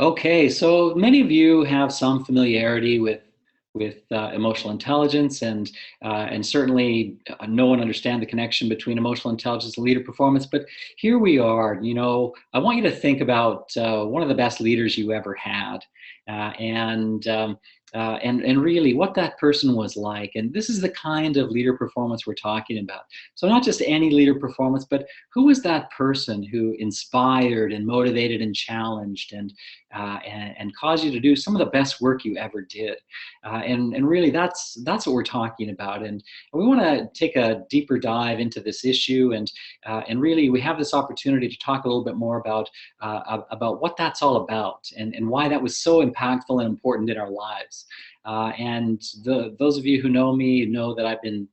Okay, so many of you have some familiarity with emotional intelligence, and certainly no one understand the connection between emotional intelligence and leader performance. But here we are. I want you to think about one of the best leaders you ever had, and really what that person was like. And this is the kind of leader performance we're talking about. So not just any leader performance, but who was that person who inspired and motivated and challenged and cause you to do some of the best work you ever did. And really, that's what we're talking about. And we want to take a deeper dive into this issue, and really, we have this opportunity to talk a little bit more about what that's all about, and why that was so impactful and important in our lives. Those of you who know me know that I've been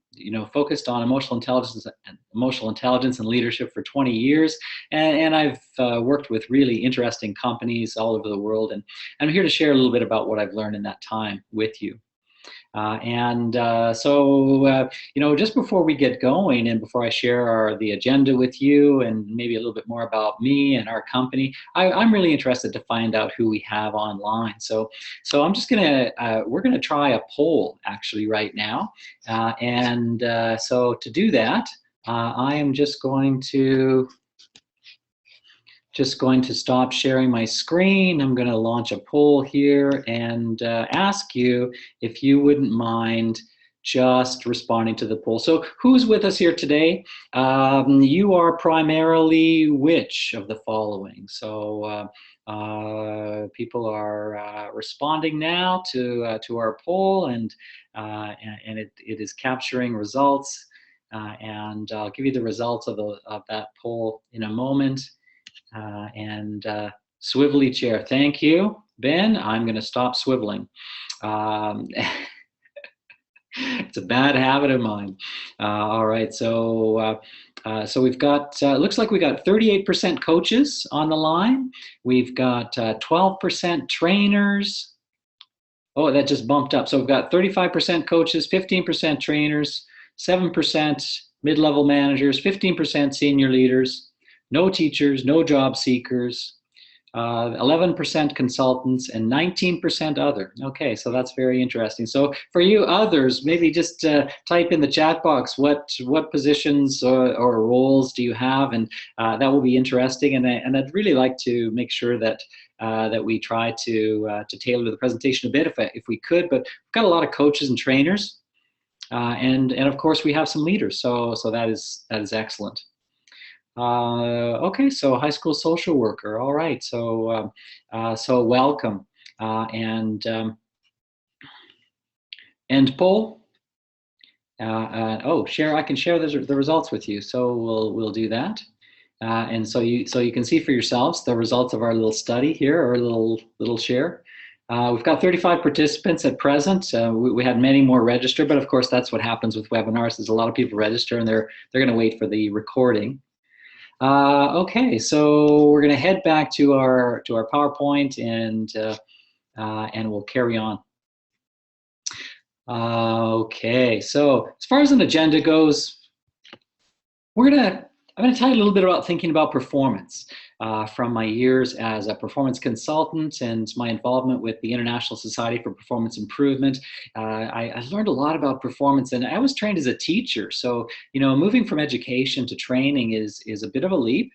focused on emotional intelligence and leadership for 20 years, and I've worked with really interesting companies all over the world, and I'm here to share a little bit about what I've learned in that time with you. Just before we get going and before I share the agenda with you and maybe a little bit more about me and our company, I'm really interested to find out who we have online. So we're gonna try a poll actually right now, so to do that, I am just going to stop sharing my screen. I'm going to launch a poll here and ask you if you wouldn't mind just responding to the poll. So who's with us here today? You are primarily which of the following? So people are responding now to our poll, and it is capturing results. And I'll give you the results of that poll in a moment. Swivelly chair, thank you, Ben. I'm going to stop swiveling. It's a bad habit of mine. All right, so we've got, looks like we got 38% coaches on the line. We've got 12% trainers. Oh, that just bumped up. So we've got 35% coaches, 15% trainers, 7% mid-level managers, 15% senior leaders, no teachers, no job seekers, 11% consultants, and 19% other. Okay, so that's very interesting. So for you others, maybe just type in the chat box what positions or roles do you have, and that will be interesting. And I'd really like to make sure that we try to tailor the presentation a bit if we could. But we've got a lot of coaches and trainers, and of course we have some leaders. So that is excellent. Okay, so high school social worker. All right, so welcome. And poll. Share. I can share the results with you. So we'll do that. And so you can see for yourselves the results of our little study here, or little share. We've got 35 participants at present. We had many more register, but of course that's what happens with webinars. There's a lot of people register, and they're going to wait for the recording. Okay, so we're going to head back to our PowerPoint, and we'll carry on. Okay, so as far as an agenda goes, I'm going to tell you a little bit about thinking about performance from my years as a performance consultant and my involvement with the International Society for Performance Improvement. I learned a lot about performance, and I was trained as a teacher. So, moving from education to training is a bit of a leap.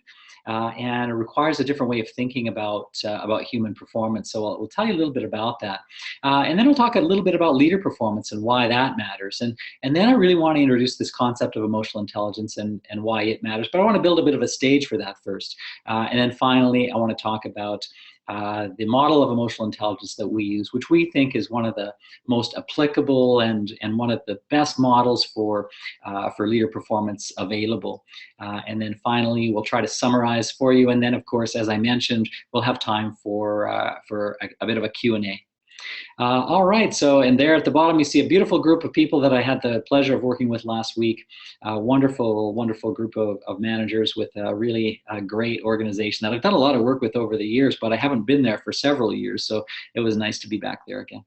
And it requires a different way of thinking about human performance. So we'll tell you a little bit about that. And then we'll talk a little bit about leader performance and why that matters. And then I really want to introduce this concept of emotional intelligence and why it matters. But I want to build a bit of a stage for that first. And then finally, I want to talk about the model of emotional intelligence that we use, which we think is one of the most applicable and one of the best models for leader performance available. And then finally, we'll try to summarize for you. And then, of course, as I mentioned, we'll have time for a bit of a Q&A. All right, so and there at the bottom you see a beautiful group of people that I had the pleasure of working with last week. A wonderful group of managers with a really great organization that I've done a lot of work with over the years, but I haven't been there for several years, so it was nice to be back there again.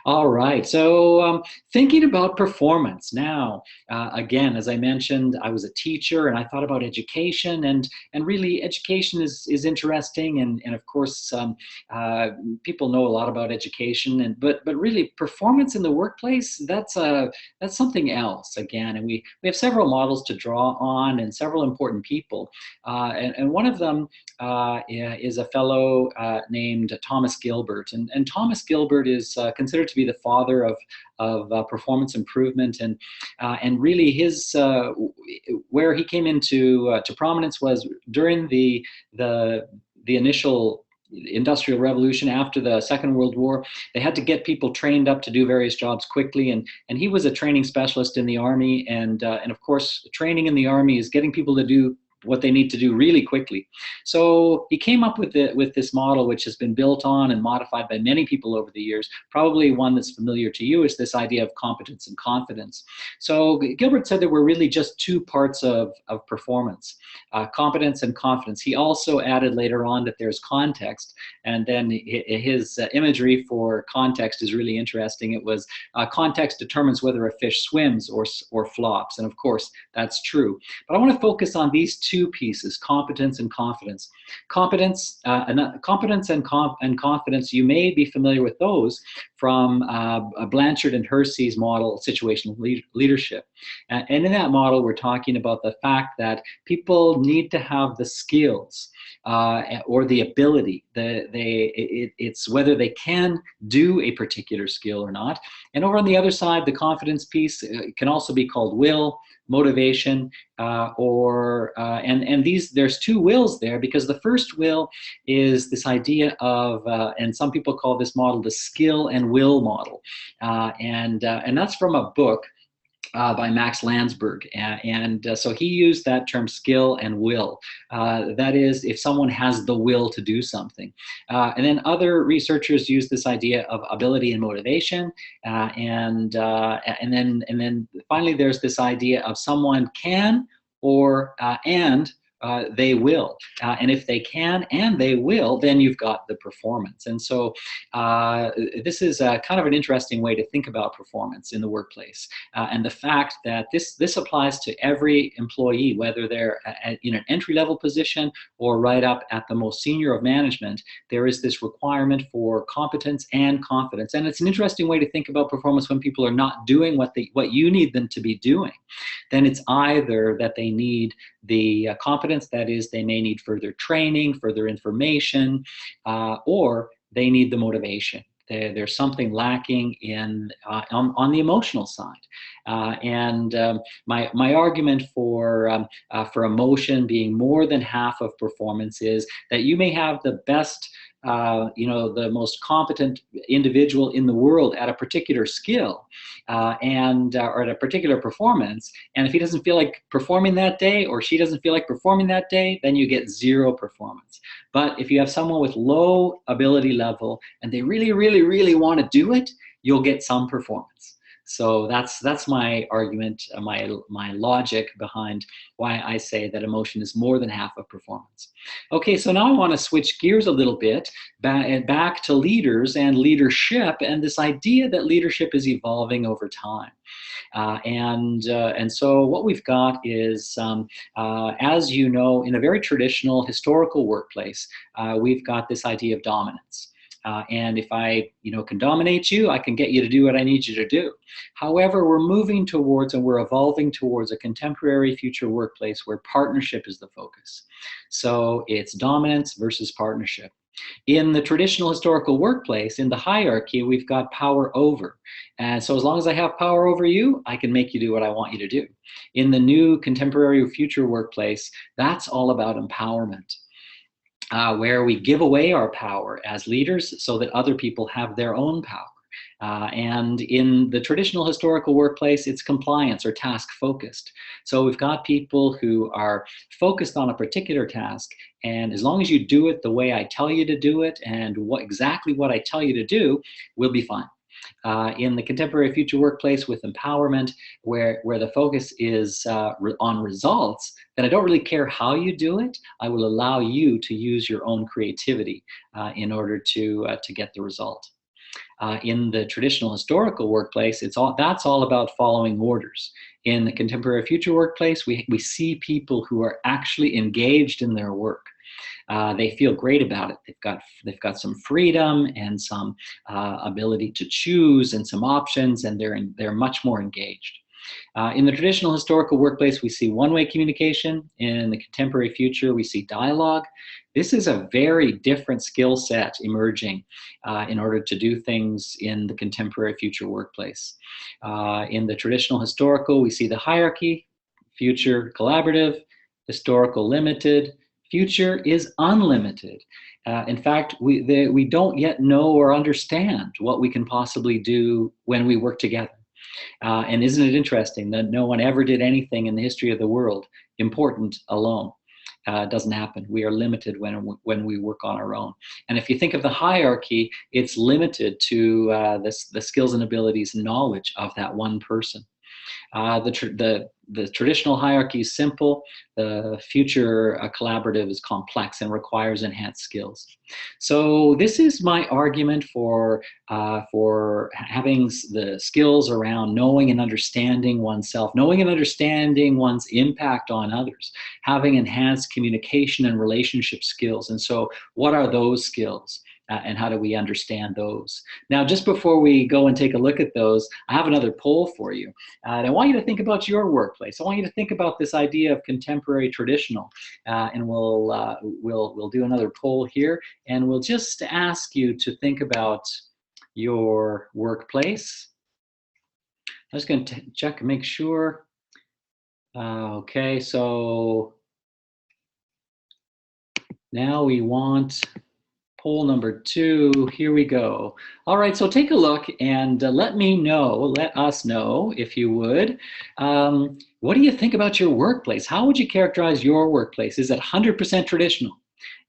All right. So, thinking about performance now, again, as I mentioned, I was a teacher, and I thought about education, and really, education is interesting, and of course, uh, people know a lot about education, and but really, performance in the workplace, that's something else again, and we have several models to draw on, and several important people, and one of them is a fellow named Thomas Gilbert. And Thomas Gilbert is considered to be the father of performance improvement. And really where he came into to prominence was during the, the initial industrial revolution after the Second World War. They had to get people trained up to do various jobs quickly, and he was a training specialist in the army, and of course training in the army is getting people to do what they need to do really quickly. So he came up with this model, which has been built on and modified by many people over the years. Probably one that's familiar to you is this idea of competence and confidence. So Gilbert said there were really just two parts of performance, competence and confidence. He also added later on that there's context, and then his imagery for context is really interesting. It was context determines whether a fish swims or flops, and of course that's true. But I want to focus on these two pieces, competence and confidence. Competence and confidence, you may be familiar with those from Blanchard and Hersey's model, situational leadership. And in that model, we're talking about the fact that people need to have the skills or the ability. It's whether they can do a particular skill or not. And over on the other side, the confidence piece can also be called will, motivation, and there's two wills there, because the first will is this idea of, and some people call this model the skill and will model, and that's from a book by Max Landsberg. So he used that term skill and will. That is, if someone has the will to do something. And then other researchers use this idea of ability and motivation. And then finally, there's this idea of someone can or and they will. And if they can and they will, then you've got the performance. And so this is kind of an interesting way to think about performance in the workplace. And the fact that this applies to every employee, whether they're in an entry-level position or right up at the most senior of management, there is this requirement for competence and confidence. And it's an interesting way to think about performance when people are not doing what you need them to be doing. Then it's either that they need the competence, that is, they may need further training, further information, or they need the motivation. There's something lacking on the emotional side, my argument for emotion being more than half of performance is that you may have the best, the most competent individual in the world at a particular skill, or at a particular performance, and if he doesn't feel like performing that day, or she doesn't feel like performing that day, then you get zero performance. But if you have someone with low ability level and they really, really, really want to do it, you'll get some performance. So that's my argument, my logic behind why I say that emotion is more than half of performance. Okay, so now I want to switch gears a little bit back to leaders and leadership, and this idea that leadership is evolving over time. And so what we've got is, as you know, in a very traditional historical workplace, we've got this idea of dominance. And if I, can dominate you, I can get you to do what I need you to do. However, we're moving towards, and we're evolving towards, a contemporary future workplace where partnership is the focus. So it's dominance versus partnership. In the traditional historical workplace, in the hierarchy, we've got power over. And so as long as I have power over you, I can make you do what I want you to do. In the new contemporary future workplace, that's all about empowerment. Where we give away our power as leaders so that other people have their own power. And in the traditional historical workplace, it's compliance or task focused. So we've got people who are focused on a particular task, and as long as you do it the way I tell you to do it, and exactly what I tell you to do, we'll be fine. In the contemporary future workplace with empowerment, where the focus is on results, then I don't really care how you do it. I will allow you to use your own creativity in order to get the result. In the traditional historical workplace, that's all about following orders. In the contemporary future workplace, we see people who are actually engaged in their work. They feel great about it. They've got some freedom and some ability to choose and some options, and they're much more engaged. In the traditional historical workplace, we see one-way communication. In the contemporary future, we see dialogue. This is a very different skill set emerging in order to do things in the contemporary future workplace. In the traditional historical, we see the hierarchy, future collaborative, historical limited, future is unlimited. In fact, we don't yet know or understand what we can possibly do when we work together. And isn't it interesting that no one ever did anything in the history of the world important alone? It doesn't happen. We are limited when we work on our own. And if you think of the hierarchy, it's limited to the skills and abilities and knowledge of that one person. The traditional hierarchy is simple. The future collaborative is complex and requires enhanced skills. So this is my argument for having the skills around knowing and understanding oneself, knowing and understanding one's impact on others, having enhanced communication and relationship skills. And so what are those skills? And how do we understand those? Now, just before we go and take a look at those, I have another poll for you. And I want you to think about your workplace. I want you to think about this idea of contemporary traditional. And we'll do another poll here. And we'll just ask you to think about your workplace. I'm just going to check and make sure. Okay, so now we want poll number 2, here we go. All right, so take a look and let us know, if you would, what do you think about your workplace? How would you characterize your workplace? Is it 100% traditional?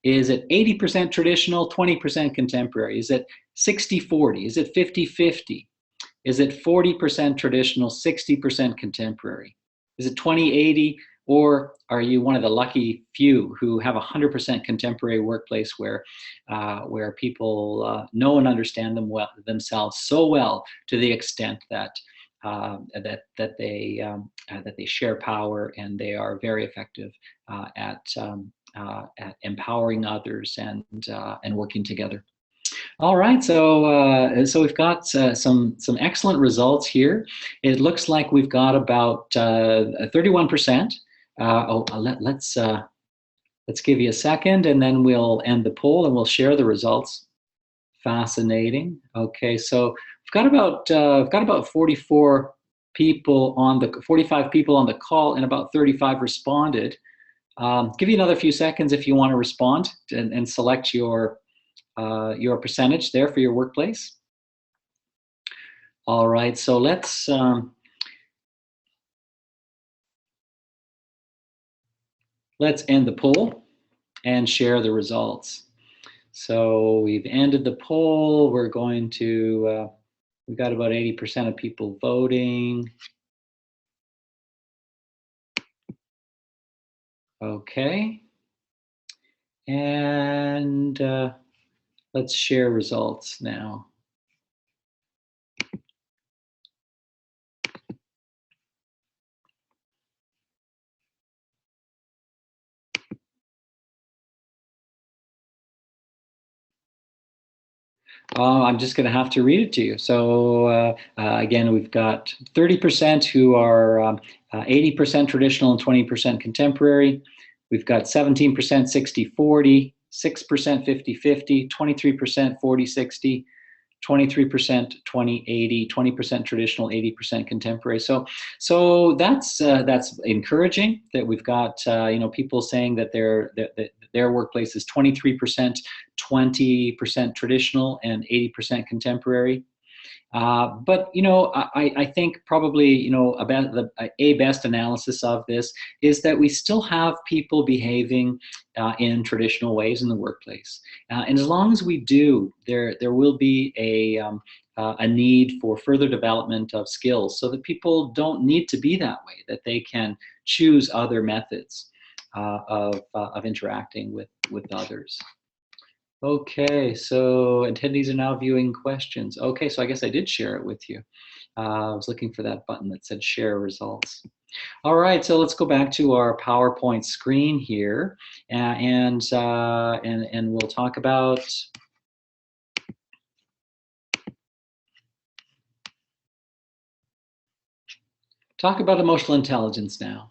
Is it 80% traditional, 20% contemporary? Is it 60-40? Is it 50-50? Is it 40% traditional, 60% contemporary? Is it 20-80? Or are you one of the lucky few who have a 100% contemporary workplace where people know and understand themselves so well to the extent that that they share power and they are very effective at empowering others and working together? All right, so we've got some excellent results here. It looks like we've got about 31%. Let's give you a second, and then we'll end the poll and we'll share the results. Fascinating. Okay, so we've got about 45 people on the call, and about 35 responded. Give you another few seconds if you want to respond and select your percentage there for your workplace. All right, so let's end the poll and share the results. So we've ended the poll. We're going to, we've got about 80% of people voting. Okay. And let's share results now. I'm just going to have to read it to you. So again, we've got 30% who are 80% traditional and 20% contemporary. We've got 17% 60-40, 6% 50-50, 23% 40-60, 23% 20-80, 20% traditional, 80% contemporary. So that's encouraging that we've got people saying that their workplace is 23%, 20% traditional, and 80% contemporary. But I think probably about a best analysis of this is that we still have people behaving in traditional ways in the workplace, and as long as we do, there will be a need for further development of skills, so that people don't need to be that way, that they can choose other methods of interacting with others. Okay, so attendees are now viewing questions. Okay, so I guess I did share it with you. I was looking for that button that said share results. All right, so let's go back to our PowerPoint screen here, and we'll talk about emotional intelligence now.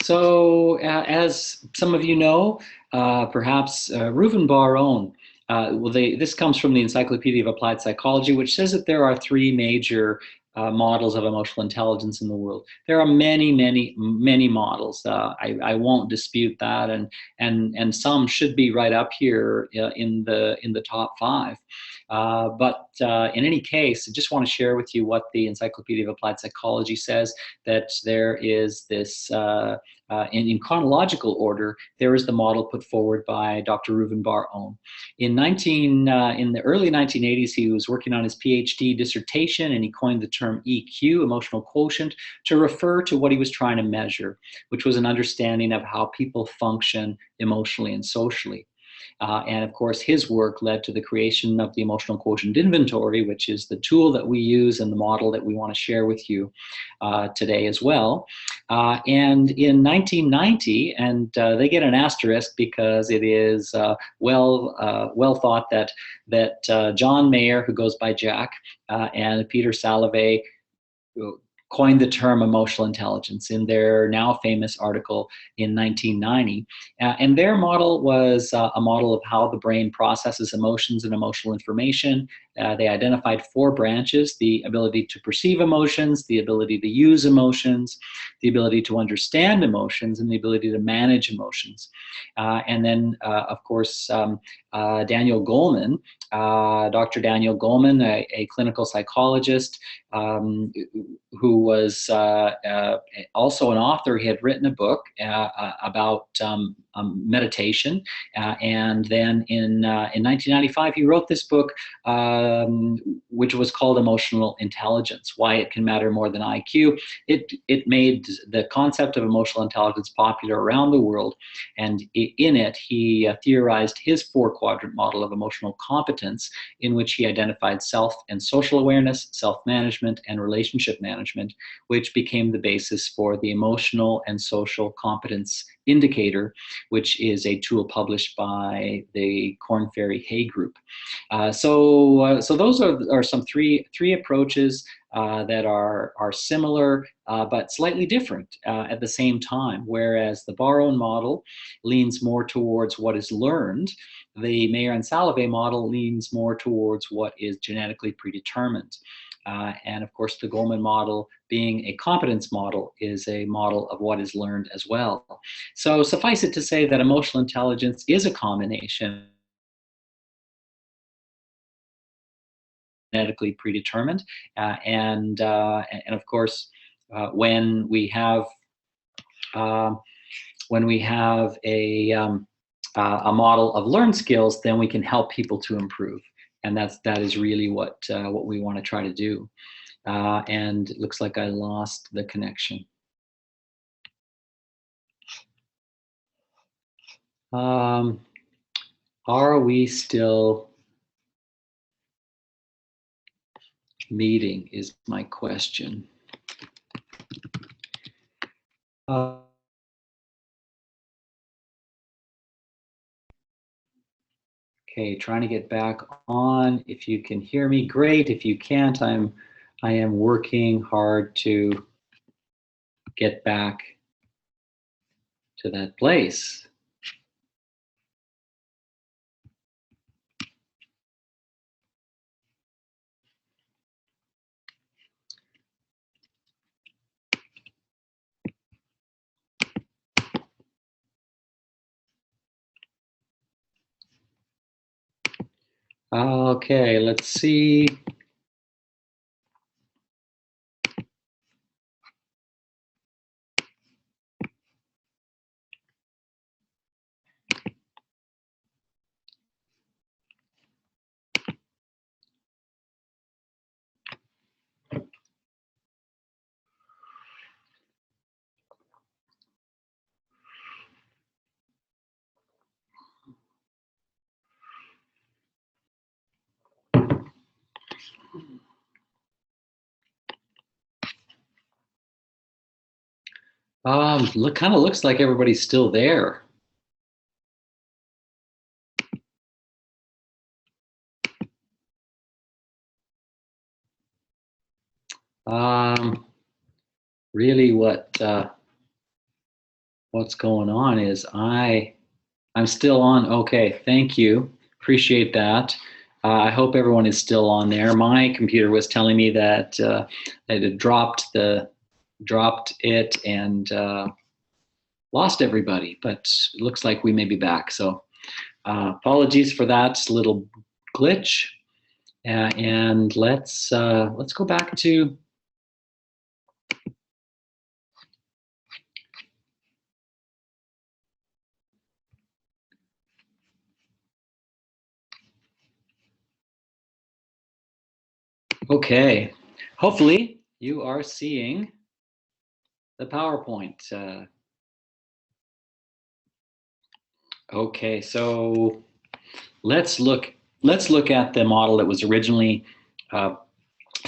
So, as some of you know, perhaps Reuven Bar-On, this comes from the Encyclopedia of Applied Psychology, which says that there are three major models of emotional intelligence in the world. There are many, many, many models. I won't dispute that, and some should be right up here in the top five. But in any case, I just want to share with you what the Encyclopedia of Applied Psychology says, that there is this, in chronological order, there is the model put forward by Dr. Reuven Bar-On. In the early 1980s, he was working on his PhD dissertation, and he coined the term EQ, emotional quotient, to refer to what he was trying to measure, which was an understanding of how people function emotionally and socially. And of course, his work led to the creation of the Emotional Quotient Inventory, which is the tool that we use and the model that we want to share with you today as well. And in 1990, and they get an asterisk because it is well thought that John Mayer, who goes by Jack, and Peter Salovey coined the term emotional intelligence in their now famous article in 1990. And their model was a model of how the brain processes emotions and emotional information. They identified four branches: the ability to perceive emotions, the ability to use emotions, the ability to understand emotions, and the ability to manage emotions. And then, of course, Daniel Goleman, Dr. Daniel Goleman, a clinical psychologist, who was also an author. He had written a book about meditation, and then in 1995 he wrote this book, which was called Emotional Intelligence: Why It Can Matter More Than IQ. It made the concept of emotional intelligence popular around the world, and in it he theorized his four-quadrant model of emotional competence, in which he identified self and social awareness, self-management, and relationship management, which became the basis for the Emotional and Social Competence Indicator, which is a tool published by the Korn Ferry Hay Group. So those are some three approaches that are similar but slightly different at the same time. Whereas the Bar-On model leans more towards what is learned, the Mayer and Salovey model leans more towards what is genetically predetermined. And of course, the Goleman model, being a competence model, is a model of what is learned as well. So suffice it to say that emotional intelligence is a combination genetically predetermined, and of course, when we have a model of learned skills, then we can help people to improve, and that is really what we want to try to do. And it looks like I lost the connection. Are we still meeting is my question. Okay, trying to get back on. If you can hear me, great. If you can't, I am working hard to get back to that place. Okay, let's see. Kind of looks like everybody's still there. Um, Really, what's going on is I'm still on. Okay, thank you. Appreciate that. I hope everyone is still on there. My computer was telling me that that it dropped it and lost everybody, but it looks like we may be back. So apologies for that little glitch. And let's go back to. Okay, hopefully you are seeing the PowerPoint. Okay, so let's look let's look at the model that was originally uh,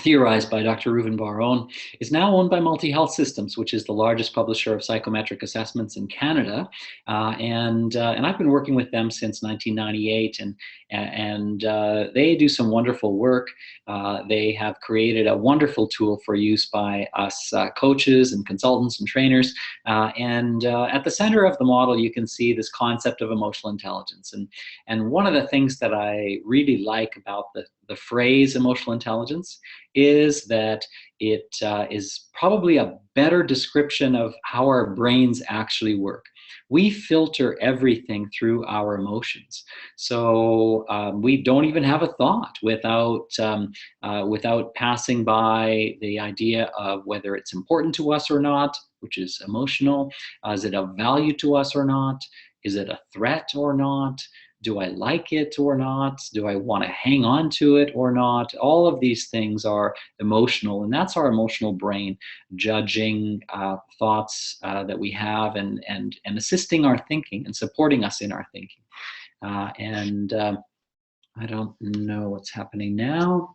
theorized by Dr. Reuven Bar-On, is now owned by Multi Health Systems, which is the largest publisher of psychometric assessments in Canada. And I've been working with them since 1998, and they do some wonderful work. They have created a wonderful tool for use by us coaches and consultants and trainers. And at the center of the model, you can see this concept of emotional intelligence. And one of the things that I really like about the phrase emotional intelligence is that it is probably a better description of how our brains actually work. We filter everything through our emotions. So we don't even have a thought without passing by the idea of whether it's important to us or not, which is emotional. Is it of value to us or not? Is it a threat or not? Do I like it or not? Do I want to hang on to it or not? All of these things are emotional, and that's our emotional brain judging thoughts that we have and assisting our thinking and supporting us in our thinking. And I don't know what's happening now.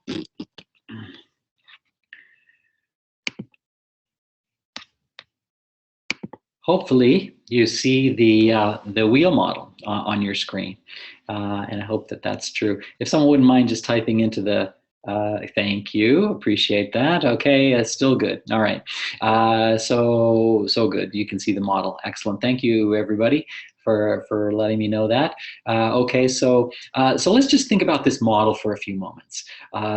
Hopefully you see the wheel model on your screen, and I hope that that's true. If someone wouldn't mind just typing into the thank you, appreciate that. Okay, it's still good. All right, so good. You can see the model. Excellent. Thank you, everybody, for letting me know that. Okay, so let's just think about this model for a few moments.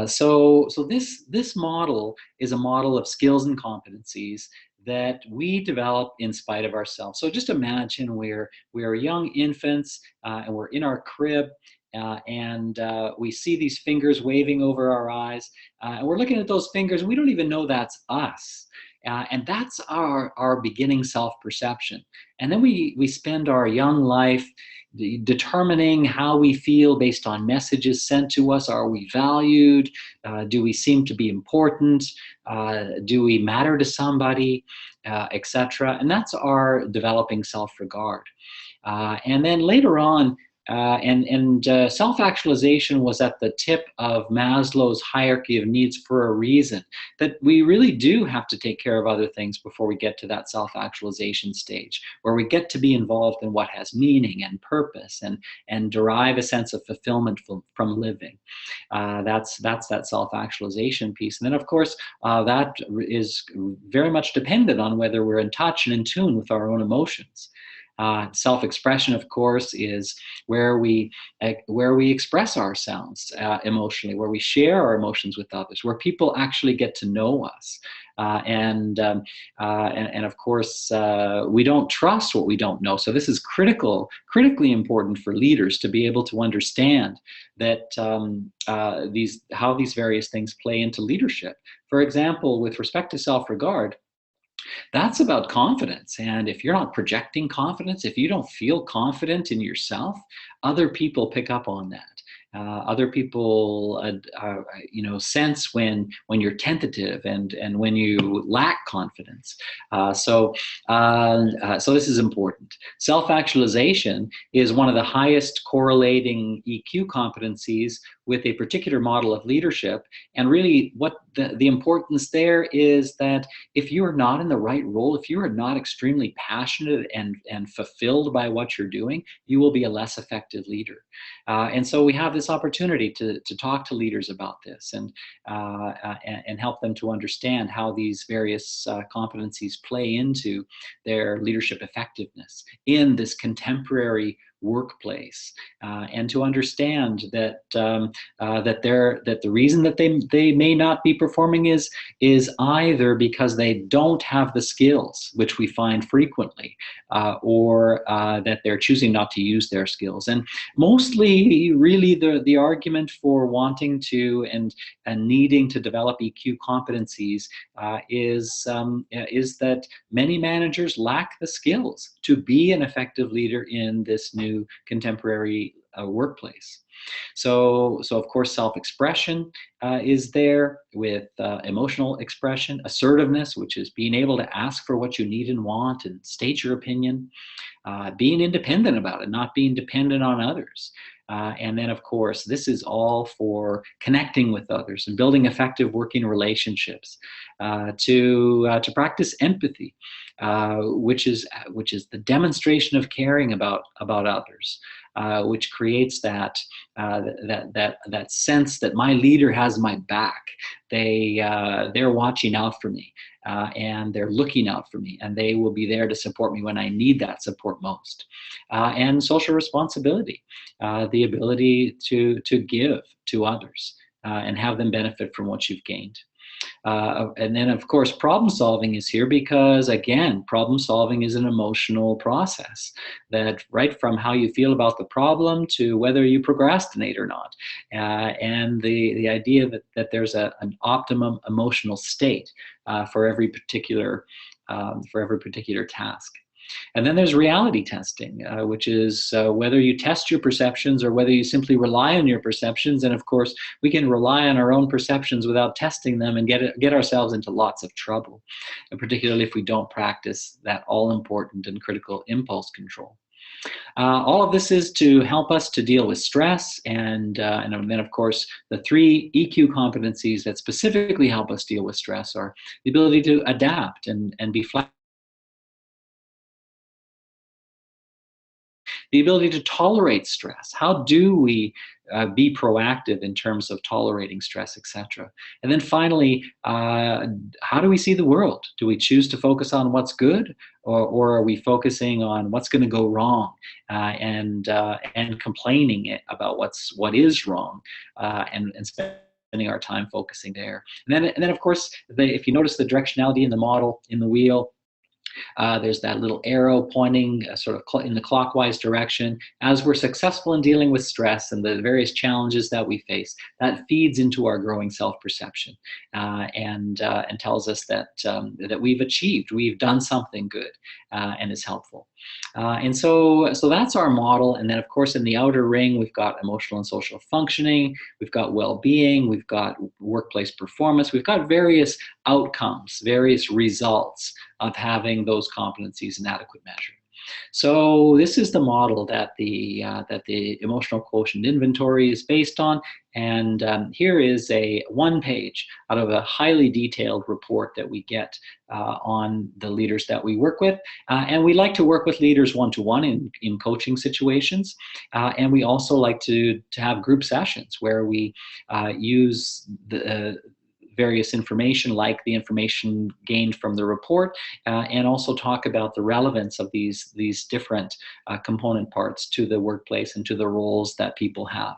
So this model is a model of skills and competencies that we develop in spite of ourselves. So just imagine we're young infants and we're in our crib and we see these fingers waving over our eyes, and we're looking at those fingers and we don't even know that's us. And that's our beginning self-perception. And then we spend our young life determining how we feel based on messages sent to us. Are we valued? Do we seem to be important? Do we matter to somebody? Etc. And that's our developing self-regard. And then later on, self-actualization was at the tip of Maslow's hierarchy of needs for a reason, that we really do have to take care of other things before we get to that self-actualization stage, where we get to be involved in what has meaning and purpose and derive a sense of fulfillment from living. That's that self-actualization piece. And then, of course, that is very much dependent on whether we're in touch and in tune with our own emotions. Self-expression, of course, is where we express ourselves emotionally, where we share our emotions with others, where people actually get to know us. And of course, we don't trust what we don't know. So this is critically important for leaders to be able to understand that how these various things play into leadership. For example, with respect to self-regard, that's about confidence. And if you're not projecting confidence, if you don't feel confident in yourself, other people pick up on that. Other people, sense when you're tentative and when you lack confidence. So this is important. Self-actualization is one of the highest correlating EQ competencies with a particular model of leadership. And really, what the importance there is that if you are not in the right role, if you are not extremely passionate and fulfilled by what you're doing, you will be a less effective leader. And so we have this opportunity to talk to leaders about this and help them to understand how these various competencies play into their leadership effectiveness in this contemporary workplace, and to understand that that the reason that they may not be performing is either because they don't have the skills, which we find frequently, or that they're choosing not to use their skills. And mostly, really, the argument for wanting to and needing to develop EQ competencies is that many managers lack the skills to be an effective leader in this new contemporary workplace. So of course, self-expression is there with emotional expression, assertiveness, which is being able to ask for what you need and want and state your opinion, being independent about it, not being dependent on others. And then, of course, this is all for connecting with others and building effective working relationships, to practice empathy, which is the demonstration of caring about others, which creates that sense that my leader has my back. They're watching out for me, and they're looking out for me, and they will be there to support me when I need that support most. And social responsibility, the ability to give to others and have them benefit from what you've gained. And then, of course, problem solving is here because, again, problem solving is an emotional process that right from how you feel about the problem to whether you procrastinate or not. And the idea that there's an optimum emotional state for every particular task. And then there's reality testing, which is whether you test your perceptions or whether you simply rely on your perceptions. And of course, we can rely on our own perceptions without testing them and get ourselves into lots of trouble, and particularly if we don't practice that all-important and critical impulse control. All of this is to help us to deal with stress, and then, of course, the 3 EQ competencies that specifically help us deal with stress are the ability to adapt and be flexible, the ability to tolerate stress. How do we be proactive in terms of tolerating stress, etc.? And then finally, how do we see the world? Do we choose to focus on what's good, or are we focusing on what's going to go wrong, and complaining about what is wrong, and spending our time focusing there? And then of course, if you notice the directionality in the model, in the wheel, there's that little arrow pointing sort of in the clockwise direction. As we're successful in dealing with stress and the various challenges that we face, that feeds into our growing self-perception, and tells us that we've achieved, we've done something good, and is helpful. And so that's our model. And then, of course, in the outer ring, we've got emotional and social functioning, we've got well-being, we've got workplace performance, we've got various outcomes, various results of having those competencies in adequate measure. So this is the model that the emotional quotient inventory is based on. And here is a 1-page out of a highly detailed report that we get on the leaders that we work with. And we like to work with leaders one-to-one in coaching situations. And we also like to have group sessions where we use the various information, like the information gained from the report, and also talk about the relevance of these different component parts to the workplace and to the roles that people have.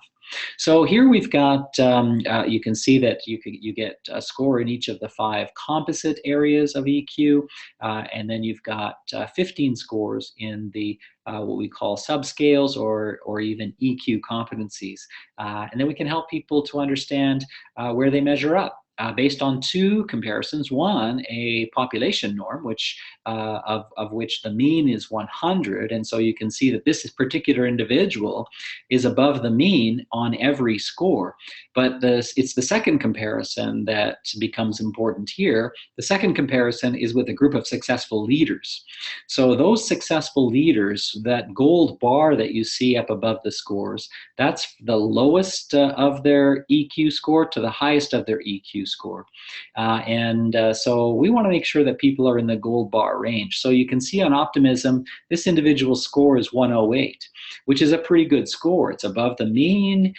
So here we've got, you can see that you get a score in each of the 5 composite areas of EQ, and then you've got 15 scores in the what we call subscales or even EQ competencies. And then we can help people to understand where they measure up based on two comparisons. One, a population norm, which of which the mean is 100, and so you can see that this particular individual is above the mean on every score. But it's the second comparison that becomes important here. The second comparison is with a group of successful leaders. So those successful leaders, that gold bar that you see up above the scores, that's the lowest of their EQ score to the highest of their EQ score. So we want to make sure that people are in the gold bar range. So you can see on optimism, this individual score is 108, which is a pretty good score. It's above the mean.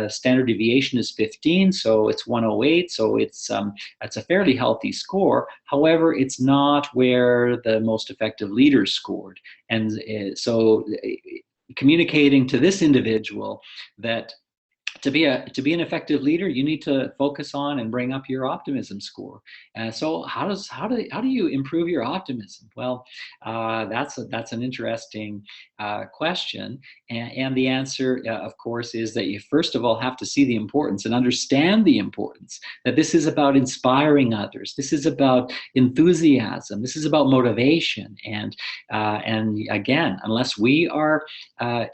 Standard deviation is 15, so it's 108. So it's a fairly healthy score. However, it's not where the most effective leaders scored. And communicating to this individual that to be an effective leader, you need to focus on and bring up your optimism score. So how do you improve your optimism? Well, that's an interesting question, and the answer, of course, is that you first of all have to see the importance and understand the importance. That this is about inspiring others. This is about enthusiasm. This is about motivation. And again, unless we are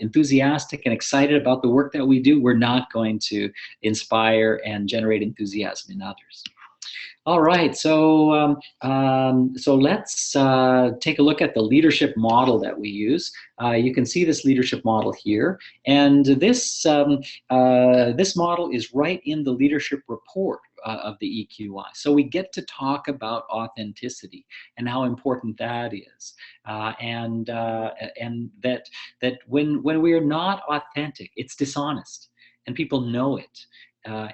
enthusiastic and excited about the work that we do, we're not going to inspire and generate enthusiasm in others. All right, so let's take a look at the leadership model that we use. You can see this leadership model here, and this model is right in the leadership report of the EQI. So we get to talk about authenticity and how important that is, and that when we are not authentic, it's dishonest, and people know it.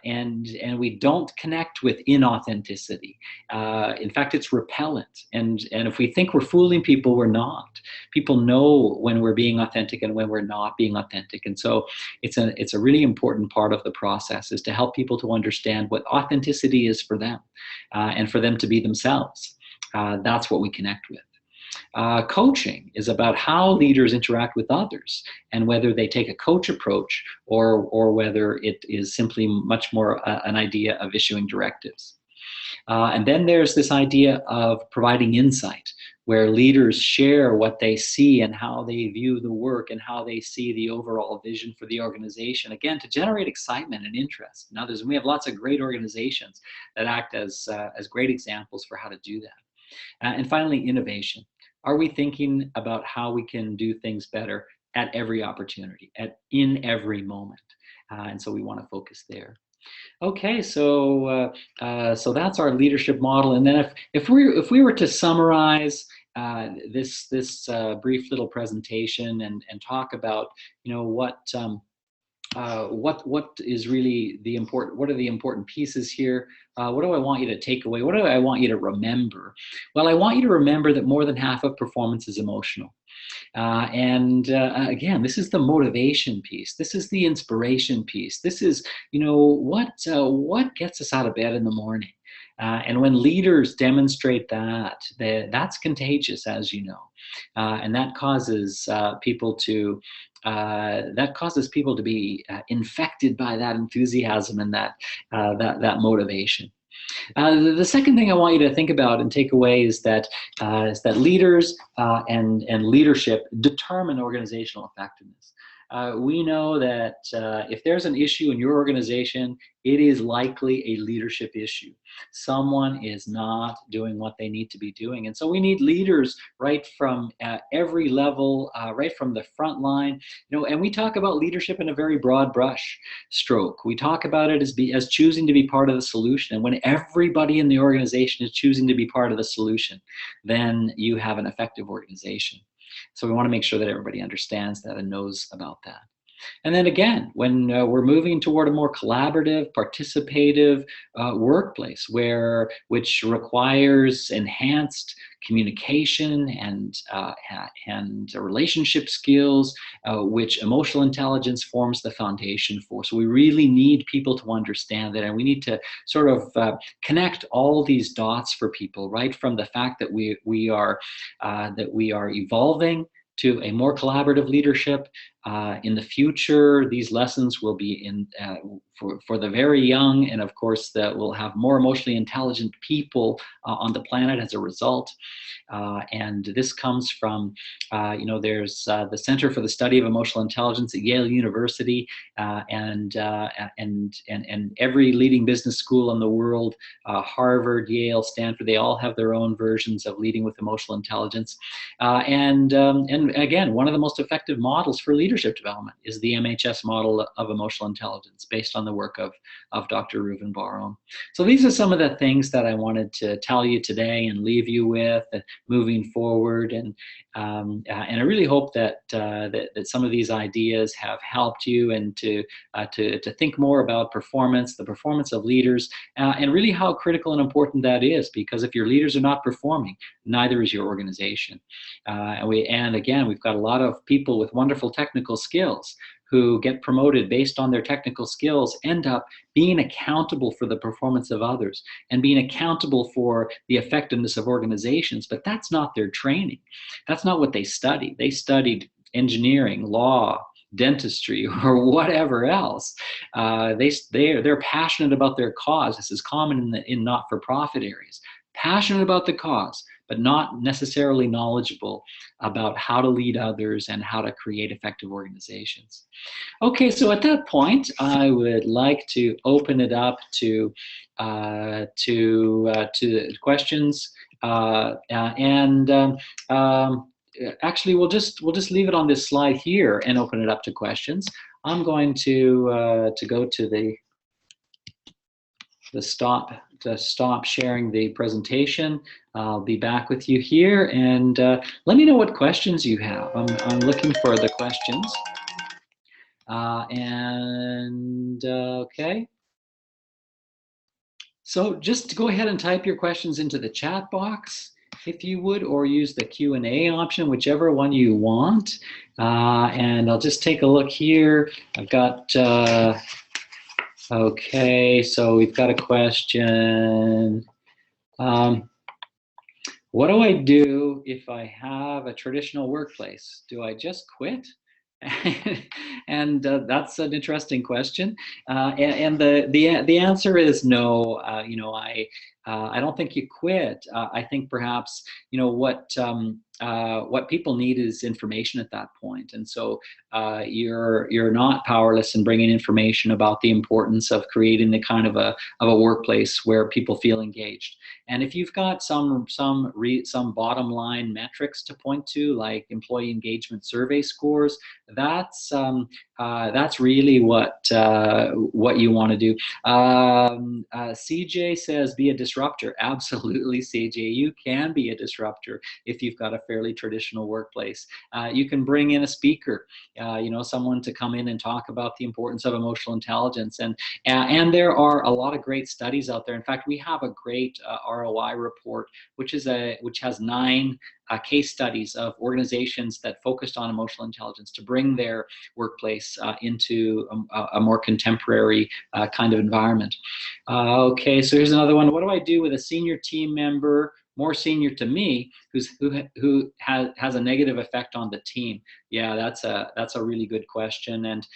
And we don't connect with inauthenticity. In fact, it's repellent. And if we think we're fooling people, we're not. People know when we're being authentic and when we're not being authentic. And so it's a really important part of the process, is to help people to understand what authenticity is for them, and for them to be themselves. That's what we connect with. Coaching is about how leaders interact with others, and whether they take a coach approach or whether it is simply much more an idea of issuing directives. And then there's this idea of providing insight, where leaders share what they see and how they view the work and how they see the overall vision for the organization, again, to generate excitement and interest in others. And we have lots of great organizations that act as great examples for how to do that. And finally, innovation. Are we thinking about how we can do things better at every opportunity, in every moment? And so we want to focus there. Okay, so that's our leadership model. And then if we were to summarize this brief little presentation and talk about, what is really the important, what are the important pieces here? What do I want you to take away? What do I want you to remember? Well, I want you to remember that more than half of performance is emotional. Again, this is the motivation piece. This is the inspiration piece. This is, what gets us out of bed in the morning. And when leaders demonstrate that's contagious, as you know, and that causes people to be infected by that enthusiasm and that motivation. The second thing I want you to think about and take away is that leaders and leadership determine organizational effectiveness. We know that if there's an issue in your organization, it is likely a leadership issue. Someone is not doing what they need to be doing. And so we need leaders right from every level, right from the front line. And we talk about leadership in a very broad brush stroke. We talk about it as choosing to be part of the solution. And when everybody in the organization is choosing to be part of the solution, then you have an effective organization. So we want to make sure that everybody understands that and knows about that. And then again, when we're moving toward a more collaborative, participative workplace, which requires enhanced communication and relationship skills, which emotional intelligence forms the foundation for. So we really need people to understand that, and we need to sort of connect all these dots for people, right from the fact that we are evolving to a more collaborative leadership, In the future, these lessons will be for the very young, and of course, that we'll have more emotionally intelligent people on the planet as a result. And this comes from, there's the Center for the Study of Emotional Intelligence at Yale University, and every leading business school in the world, Harvard, Yale, Stanford, they all have their own versions of leading with emotional intelligence. And again, one of the most effective models for leadership development is the MHS model of emotional intelligence, based on the work of Dr. Reuven Bar-On. So these are some of the things that I wanted to tell you today and leave you with moving forward. And I really hope that some of these ideas have helped you, and to think more about performance, the performance of leaders, and really how critical and important that is. Because if your leaders are not performing, neither is your organization. And again, we've got a lot of people with wonderful technical skills who get promoted based on their technical skills, end up being accountable for the performance of others and being accountable for the effectiveness of organizations. But that's not their training. That's not what they studied. They studied engineering, law, dentistry, or whatever else. They're passionate about their cause. This is common in not-for-profit areas. Passionate about the cause, but not necessarily knowledgeable about how to lead others and how to create effective organizations. Okay, so at that point, I would like to open it up to questions, actually, we'll just leave it on this slide here and open it up to questions. I'm going to go to the stop sharing the presentation. I'll be back with you here, and let me know what questions you have. I'm looking for the questions. Okay. So just go ahead and type your questions into the chat box, if you would, or use the Q&A option, whichever one you want. And I'll just take a look here. I've got, okay, so we've got a question. What do I do if I have a traditional workplace? Do I just quit? And that's an interesting question. And the answer is no. I don't think you quit. I think perhaps what people need is information at that point. And so you're not powerless in bringing information about the importance of creating the kind of a workplace where people feel engaged. And if you've got some bottom line metrics to point to, like employee engagement survey scores, that's really what you want to do. CJ says, be a disruptor. Absolutely, CJ, you can be a disruptor if you've got a fairly traditional workplace. You can bring in a speaker, someone to come in and talk about the importance of emotional intelligence. And there are a lot of great studies out there. In fact, we have a great ROI report, which has 9 case studies of organizations that focused on emotional intelligence to bring their workplace into a more contemporary kind of environment. Okay, so here's another one. What do I do with a senior team member, more senior to me, who has a negative effect on the team? Yeah, that's a really good question, and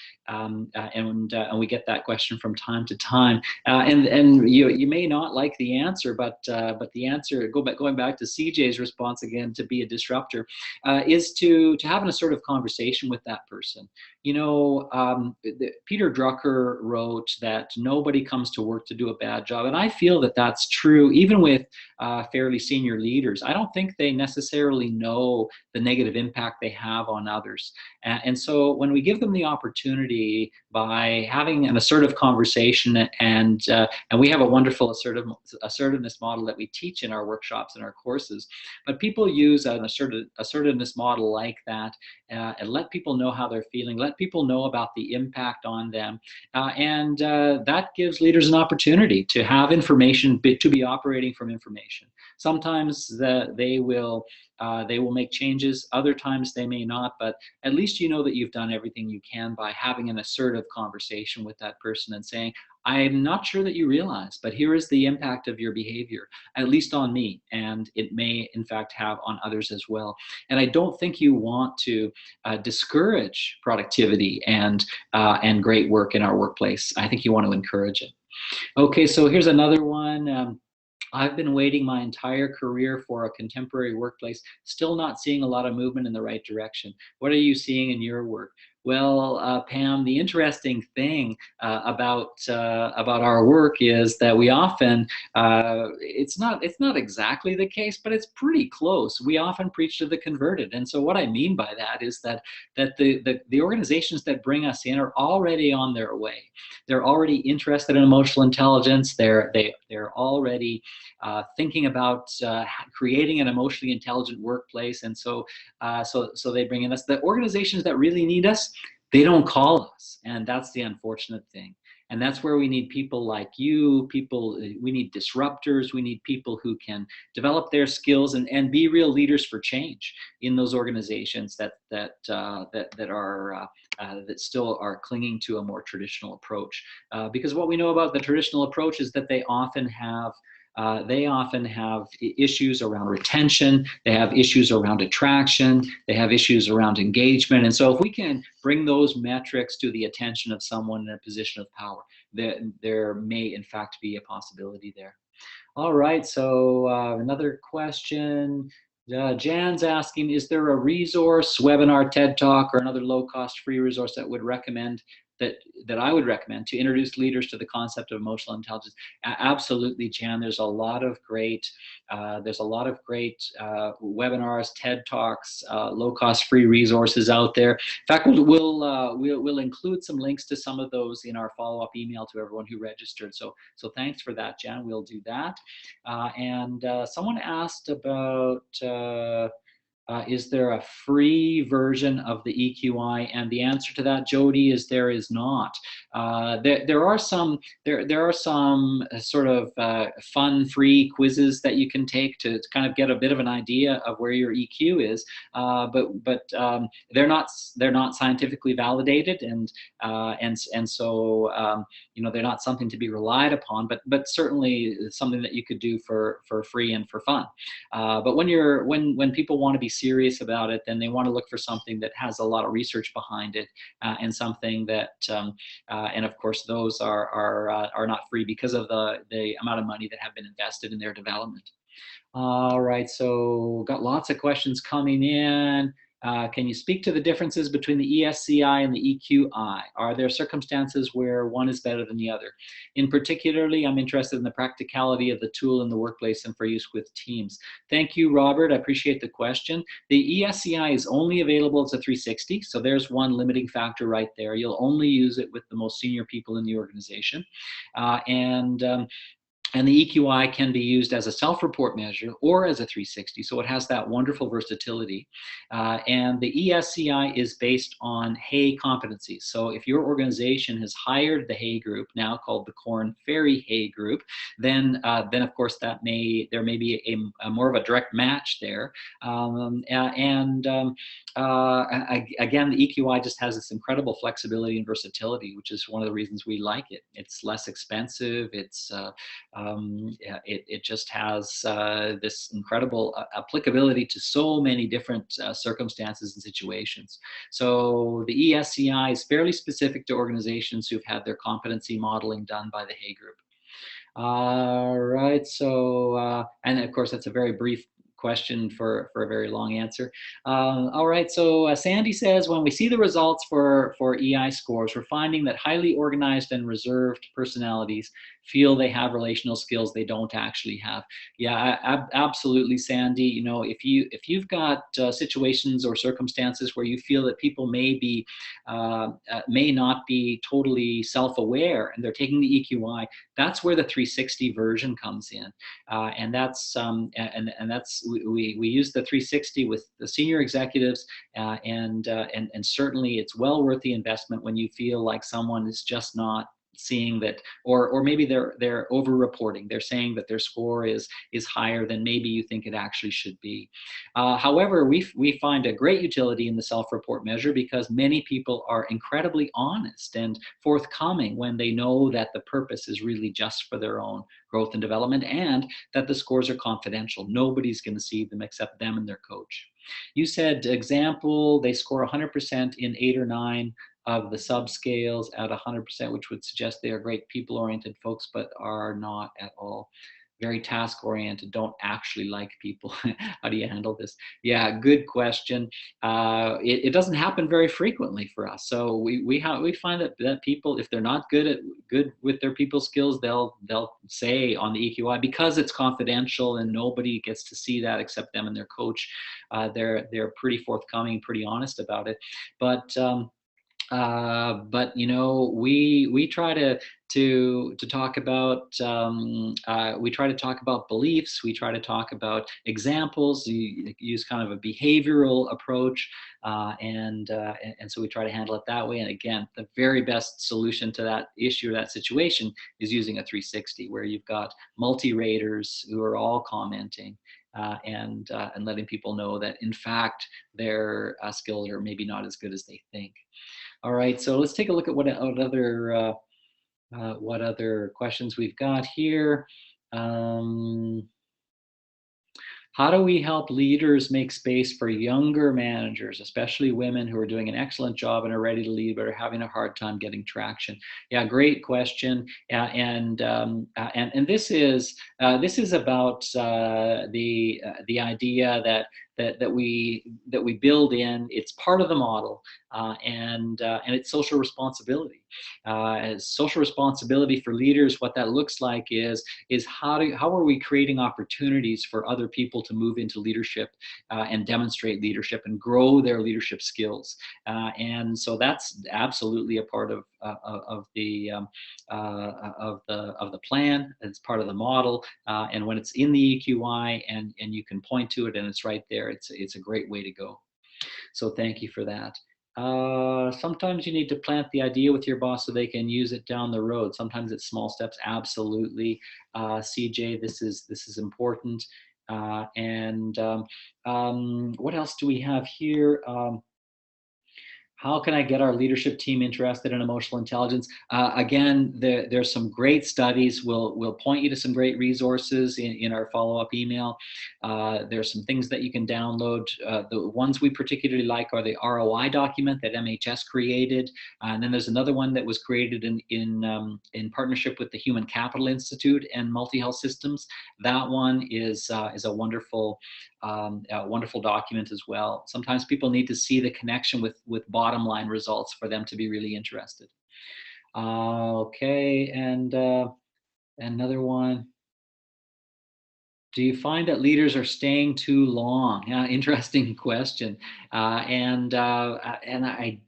we get that question from time to time. And you may not like the answer, but the answer, going back to CJ's response again, to be a disruptor, is to have an assertive conversation with that person. Peter Drucker wrote that nobody comes to work to do a bad job, and I feel that that's true even with fairly senior leaders. I don't think they necessarily know the negative impact they have on others. And so when we give them the opportunity by having an assertive conversation, and we have a wonderful assertiveness model that we teach in our workshops and our courses, but people use an assertiveness model like that and let people know how they're feeling, let people know about the impact on them, and that gives leaders an opportunity to have information, to be operating from information. Sometimes they will make changes, other times they may not, but at least you know that you've done everything you can by having an assertive conversation with that person and saying, I'm not sure that you realize, but here is the impact of your behavior, at least on me, and it may in fact have on others as well. And I don't think you want to discourage productivity and great work in our workplace. I think you want to encourage it. Okay, so here's another one. I've been waiting my entire career for a contemporary workplace, still not seeing a lot of movement in the right direction. What are you seeing in your work? Well, Pam, the interesting thing about our work is that we often it's not exactly the case, but it's pretty close. We often preach to the converted, and so what I mean by that is that the organizations that bring us in are already on their way. They're already interested in emotional intelligence. They're already thinking about creating an emotionally intelligent workplace, and so they bring in us. The organizations that really need us, they don't call us, and that's the unfortunate thing. And that's where we need people like you, we need disruptors, we need people who can develop their skills and be real leaders for change in those organizations that still are clinging to a more traditional approach. Because what we know about the traditional approach is that they often have issues around retention, they have issues around attraction, they have issues around engagement. And so if we can bring those metrics to the attention of someone in a position of power, there may in fact be a possibility there. All right, so another question. Jan's asking, is there a resource, webinar, TED Talk, or another low-cost free resource that I would recommend to introduce leaders to the concept of emotional intelligence? Absolutely, Jan. There's a lot of great webinars, TED Talks, low-cost free resources out there. In fact, we'll include some links to some of those in our follow-up email to everyone who registered. So thanks for that, Jan. We'll do that. And someone asked about. Is there a free version of the EQI? And the answer to that, Jody, is there is not. There are some sort of fun free quizzes that you can take to kind of get a bit of an idea of where your EQ is, but they're not scientifically validated, and so they're not something to be relied upon. But certainly something that you could do for free and for fun. But when people want to be serious about it, then they want to look for something that has a lot of research behind it, and something that and of course those are not free because of the amount of money that have been invested in their development. All right, so got lots of questions coming in. Can you speak to the differences between the ESCI and the EQI? Are there circumstances where one is better than the other? In particularly, I'm interested in the practicality of the tool in the workplace and for use with teams. Thank you, Robert. I appreciate the question. The ESCI is only available as a 360, so there's one limiting factor right there. You'll only use it with the most senior people in the organization. And the EQI can be used as a self-report measure or as a 360, so it has that wonderful versatility. And the ESCI is based on Hay competencies. So if your organization has hired the Hay Group, now called the Korn Ferry Hay Group, then of course there may be a more of a direct match there. Again, the EQI just has this incredible flexibility and versatility, which is one of the reasons we like it. It's less expensive. It just has this incredible applicability to so many different circumstances and situations. So the ESCI is fairly specific to organizations who've had their competency modeling done by the Hay Group. All right, so, and of course, that's a very brief question for a very long answer. All right, so Sandy says, when we see the results for EI scores, we're finding that highly organized and reserved personalities feel they have relational skills they don't actually have. Yeah, absolutely, Sandy. You know, if you've got situations or circumstances where you feel that people may not be totally self-aware and they're taking the EQI, that's where the 360 version comes in, and that's we use the 360 with the senior executives, and certainly it's well worth the investment when you feel like someone is just not seeing that, or maybe they're over-reporting. They're saying that their score is higher than maybe you think it actually should be. However, we find a great utility in the self-report measure because many people are incredibly honest and forthcoming when they know that the purpose is really just for their own growth and development, and that the scores are confidential. Nobody's going to see them except them and their coach. You said example, they score 100% in 8 or 9 of the subscales at 100%, which would suggest they are great people-oriented folks, but are not at all very task-oriented, don't actually like people. How do you handle this? Yeah, good question. It doesn't happen very frequently for us. So we find that people, if they're not good with their people skills, they'll say on the EQI, because it's confidential and nobody gets to see that except them and their coach. They're pretty forthcoming, pretty honest about it. But you know, we try to talk about we try to talk about beliefs. We try to talk about examples. You use kind of a behavioral approach, and so we try to handle it that way. And again, the very best solution to that issue or that situation is using a 360, where you've got multi-raters who are all commenting. And letting people know that in fact their skills are maybe not as good as they think. All right, so let's take a look at what other questions we've got here. How do we help leaders make space for younger managers, especially women who are doing an excellent job and are ready to lead, but are having a hard time getting traction? Yeah, great question. And this is about the idea that we build in. It's part of the model, and it's social responsibility. As social responsibility for leaders, what that looks like is how are we creating opportunities for other people to move into leadership and demonstrate leadership and grow their leadership skills. And so that's absolutely a part of the plan. It's part of the model. And when it's in the EQI and you can point to it and it's right there, it's a great way to go. So thank you for that. Sometimes you need to plant the idea with your boss so they can use it down the road. Sometimes it's small steps. Absolutely. CJ, this is important. What else do we have here? How can I get our leadership team interested in emotional intelligence? Again, there's some great studies. We'll point you to some great resources in our follow-up email. There's some things that you can download. The ones we particularly like are the ROI document that MHS created. And then there's another one that was created in partnership with the Human Capital Institute and Multi-Health Systems. That one is a wonderful document as well. Sometimes people need to see the connection with bottom line results for them to be really interested. Okay, and another one. Do you find that leaders are staying too long? Interesting question. And I'm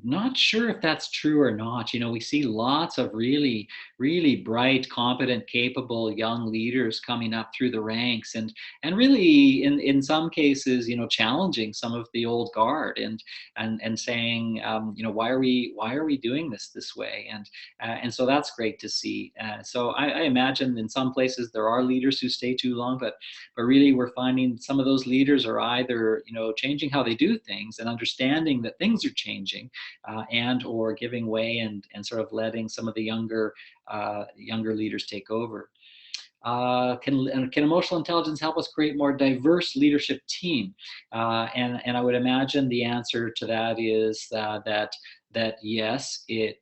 not sure if that's true or not. You know, we see lots of really, really bright, competent, capable young leaders coming up through the ranks, and really in some cases, you know, challenging some of the old guard and saying, you know, why are we doing this way? And so that's great to see. So I imagine in some places there are leaders who stay too long, but really we're finding some of those leaders are either, you know, changing how they do things and understanding that things are changing, and or giving way and sort of letting some of the younger leaders take over. Can emotional intelligence help us create more diverse leadership team? And I would imagine the answer to that is that yes, it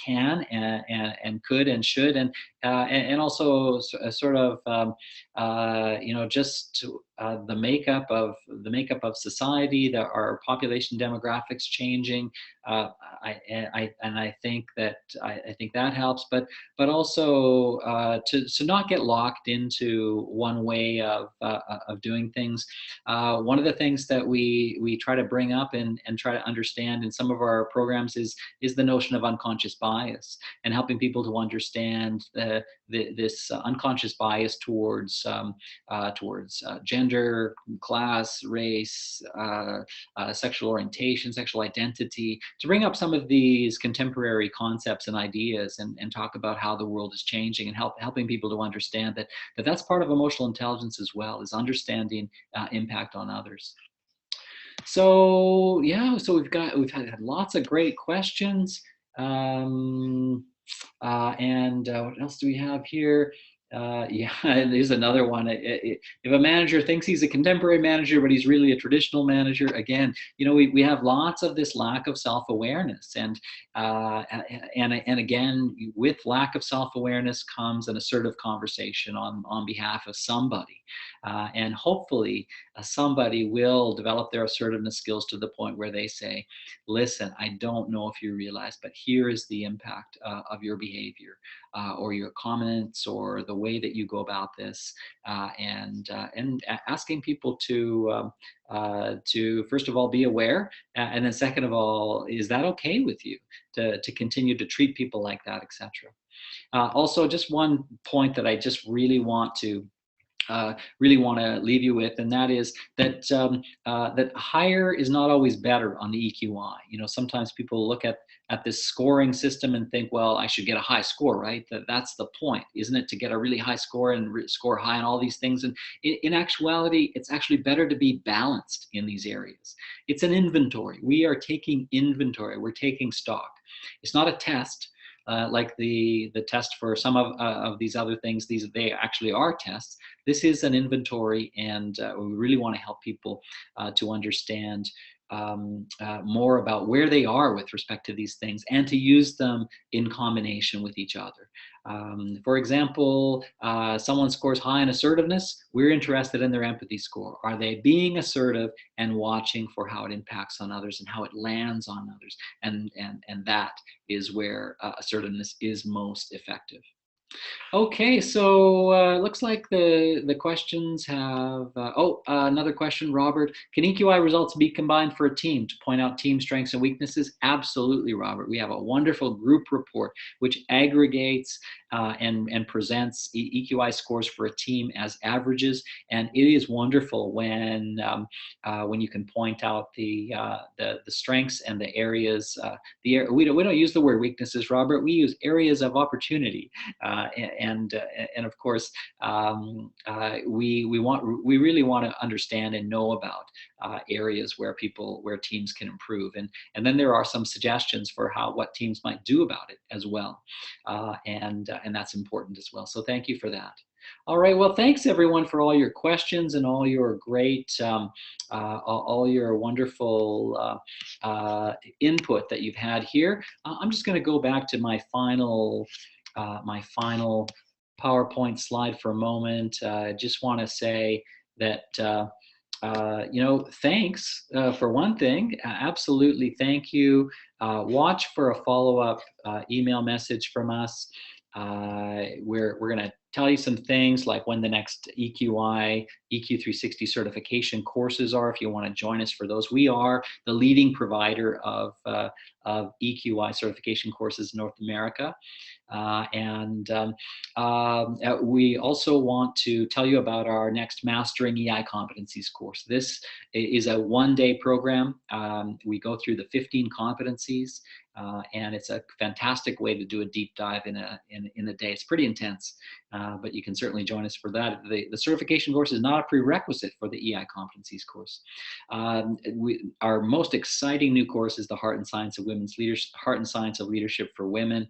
can and could and should, and also sort of you know, just the makeup of society, our population demographics changing. I think that helps, but also to not get locked into one way of doing things. One of the things that we try to bring up and try to understand in some of our programs is the notion of unconscious bias, and helping people to understand this unconscious bias towards gender, class, race, sexual orientation, sexual identity, to bring up some of these contemporary concepts and ideas, and talk about how the world is changing, and helping people to understand that that's part of emotional intelligence as well, is understanding impact on others. So yeah, so we've had lots of great questions. Um, what else do we have here? Yeah, there's another one. If a manager thinks he's a contemporary manager, but he's really a traditional manager, again, we have lots of this lack of self-awareness, and again, with lack of self-awareness comes an assertive conversation on behalf of somebody, and hopefully somebody will develop their assertiveness skills to the point where they say, listen, I don't know if you realize, but here is the impact of your behavior, or your comments, or the way that you go about this, and asking people to first of all be aware, and then second of all, is that okay with you to continue to treat people like that, etc. Also, just one point that I just really want to leave you with, and that is that higher is not always better on the EQI. Sometimes people look at this scoring system and think, well, I should get a high score, right? That's the point, isn't it? To get a really high score and score high on all these things. And in actuality, it's actually better to be balanced in these areas. It's an inventory. We are taking inventory. We're taking stock. It's not a test. Like the test for some of these other things, they actually are tests. This is an inventory, and we really want to help people to understand more about where they are with respect to these things, and to use them in combination with each other. For example, someone scores high in assertiveness. We're interested in their empathy score. Are they being assertive and watching for how it impacts on others and how it lands on others? And that is where assertiveness is most effective. Okay, so looks like the questions have. Another question, Robert. Can EQI results be combined for a team to point out team strengths and weaknesses? Absolutely, Robert. We have a wonderful group report which aggregates and presents EQI scores for a team as averages, and it is wonderful when you can point out the strengths and the areas. We don't use the word weaknesses, Robert. We use areas of opportunity. And of course, we really want to understand and know about areas where teams can improve, and then there are some suggestions for what teams might do about it as well, and that's important as well. So thank you for that. All right. Well, thanks everyone for all your questions and all your great, all your wonderful input that you've had here. I'm just going to go back to my final PowerPoint slide for a moment. I just want to say that, thanks for one thing. Absolutely, thank you. Watch for a follow-up email message from us. We're going to tell you some things like when the next EQI, EQ360 certification courses are, if you want to join us for those. We are the leading provider of EQI certification courses in North America. We also want to tell you about our next Mastering EI Competencies course. This is a one-day program. We go through the 15 competencies, and it's a fantastic way to do a deep dive in a day. It's pretty intense, but you can certainly join us for that. The certification course is not a prerequisite for the EI Competencies course. Our most exciting new course is the Heart and Science of Women's Leadership, Heart and Science of Leadership for Women.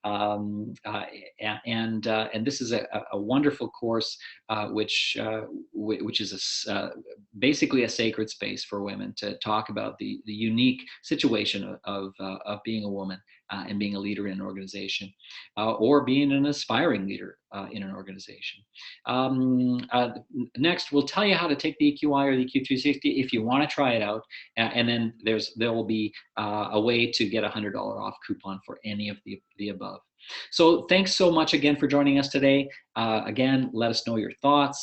And this is a wonderful course, which is basically a sacred space for women to talk about the unique situation of being a woman and being a leader in an organization, or being an aspiring leader in an organization. Next, we'll tell you how to take the EQI or the EQ360 if you want to try it out, and then there will be a way to get a $100 off coupon for any of the above. So thanks so much again for joining us today. Again, let us know your thoughts.